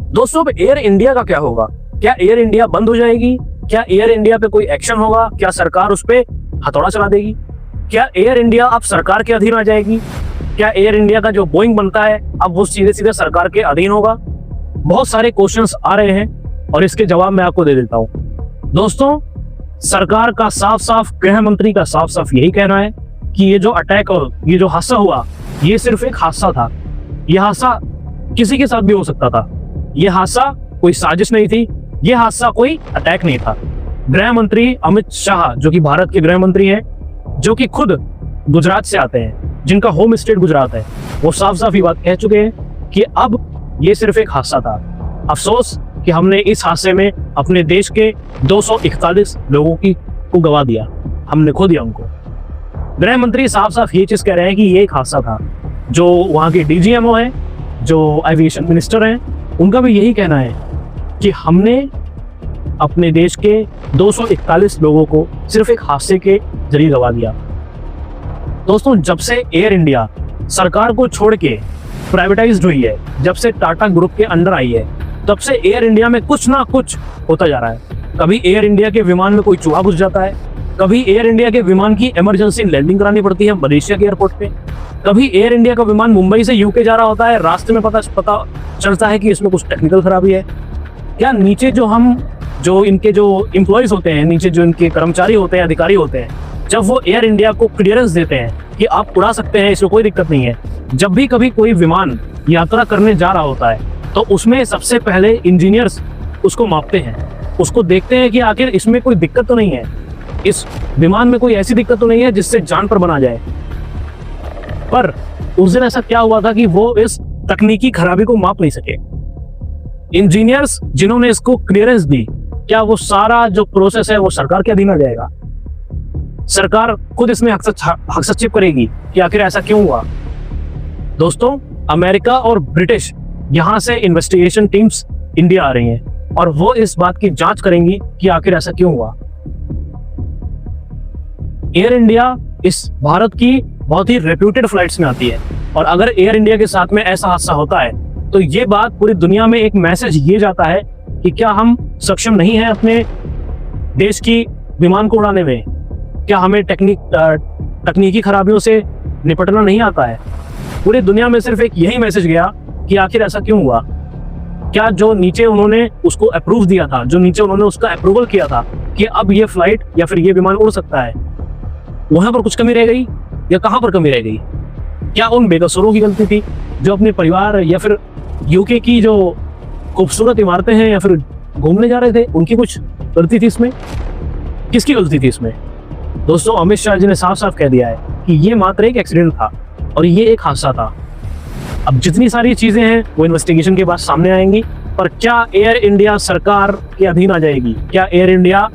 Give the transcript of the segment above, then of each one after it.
दोस्तों अब air India का क्या होगा? क्या एयर इंडिया बंद हो जाएगी? क्या एयर इंडिया पे कोई एक्शन होगा? क्या सरकार उस पे हथौड़ा चला देगी? क्या एयर इंडिया अब सरकार के अधीन आ जाएगी? क्या एयर इंडिया का जो बोइंग बनता है अब वो सीधे सीधे सरकार के अधीन होगा? बहुत सारे क्वेश्चंस आ रहे हैं और इसके जवाब मैं आपको दे देता हूं। दोस्तों सरकार का साफ साफ, गृह मंत्री का साफ साफ यही कहना है कि ये जो अटैक और ये जो हादसा हुआ ये सिर्फ एक हादसा था। यह हादसा किसी के साथ भी हो सकता था। यह हादसा कोई साजिश नहीं थी, यह हादसा कोई अटैक नहीं था। गृह मंत्री अमित शाह जो कि भारत के गृह मंत्री हैं, जो कि खुद गुजरात से आते हैं, जिनका होम स्टेट गुजरात है, वो साफ साफ ये बात कह चुके हैं कि अब ये सिर्फ एक हादसा था। अफसोस कि हमने इस हादसे में अपने देश के 241 लोगों को गवा दिया, हमने खो दिया उनको। गृह मंत्री साफ साफ ये चीज कह रहे हैं कि ये एक हादसा था। जो वहाँ के डीजीएमओ हैं, जो एविएशन मिनिस्टर हैं, उनका भी यही कहना है कि हमने अपने देश के 241 लोगों को सिर्फ एक हादसे के जरिए गवा दिया। दोस्तों जब से एयर इंडिया सरकार को छोड़ के प्राइवेटाइज्ड हुई है, जब से टाटा ग्रुप के अंडर आई है, तब से एयर इंडिया में कुछ ना कुछ होता जा रहा है। कभी एयर इंडिया के विमान में कोई चूहा घुस जाता है, कभी एयर इंडिया के विमान की इमरजेंसी लैंडिंग करानी पड़ती है मलेशिया के एयरपोर्ट पे, कभी एयर इंडिया का विमान मुंबई से यूके जा रहा होता है, रास्ते में पता चलता है कि इसमें कुछ टेक्निकल खराबी है। क्या नीचे जो इनके जो एम्प्लॉयज होते हैं, नीचे जो इनके कर्मचारी होते हैं, अधिकारी होते हैं, जब वो एयर इंडिया को क्लियरेंस देते हैं कि आप उड़ा सकते हैं, इसमें कोई दिक्कत नहीं है, जब भी कभी कोई विमान यात्रा करने जा रहा होता है तो उसमें सबसे पहले इंजीनियर्स उसको मापते हैं, उसको देखते हैं कि आखिर इसमें कोई दिक्कत तो नहीं है, इस विमान में कोई ऐसी दिक्कत तो नहीं है जिससे जान पर बना जाए। पर उस दिन ऐसा क्या हुआ था कि वो इस तकनीकी खराबी को माप नहीं सके। इंजीनियर्स जिन्होंने इसको क्लियरेंस दी, क्या वो सारा जो प्रोसेस है वो सरकार के अधीन आ जाएगा? सरकार खुद इसमें हस्तक्षेप करेगी कि आखिर ऐसा क्यों हुआ? दोस्तों अमेरिका और ब्रिटिश यहां से इन्वेस्टिगेशन टीम्स इंडिया आ रही हैं और वो इस बात की जांच करेंगी कि आखिर ऐसा क्यों हुआ। एयर इंडिया इस भारत की बहुत ही रेप्यूटेड फ्लाइट्स में आती है और अगर एयर इंडिया के साथ में ऐसा हादसा होता है तो ये बात पूरी दुनिया में एक मैसेज ये जाता है कि क्या हम सक्षम नहीं हैं अपने देश की विमान को उड़ाने में? क्या हमें तकनीकी खराबियों से निपटना नहीं आता है? पूरी दुनिया में सिर्फ एक यही मैसेज गया कि आखिर ऐसा क्यों हुआ। क्या जो नीचे उन्होंने उसको अप्रूव दिया था, जो नीचे उन्होंने उसका अप्रूवल किया था कि अब ये फ्लाइट या फिर ये विमान उड़ सकता है, वहां पर कुछ कमी रह गई या कहां पर कमी रह गई? क्या उन बेकसूरों की गलती थी जो अपने परिवार या फिर यूके की जो खूबसूरत इमारतें हैं या फिर घूमने जा रहे थे, उनकी कुछ गलती थी इसमें? किसकी गलती थी इसमें? दोस्तों अमित शाह जी ने साफ साफ कह दिया है कि ये मात्र एक एक्सीडेंट था और ये एक हादसा था। अब जितनी सारी चीजें हैं वो इन्वेस्टिगेशन के बाद सामने आएंगी। पर क्या एयर इंडिया सरकार के अधीन आ जाएगी? क्या एयर इंडिया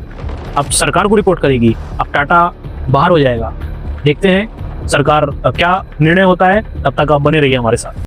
अब सरकार को रिपोर्ट करेगी? अब टाटा बाहर हो जाएगा? देखते हैं सरकार क्या निर्णय होता है। तब तक आप बने रहिए हमारे साथ।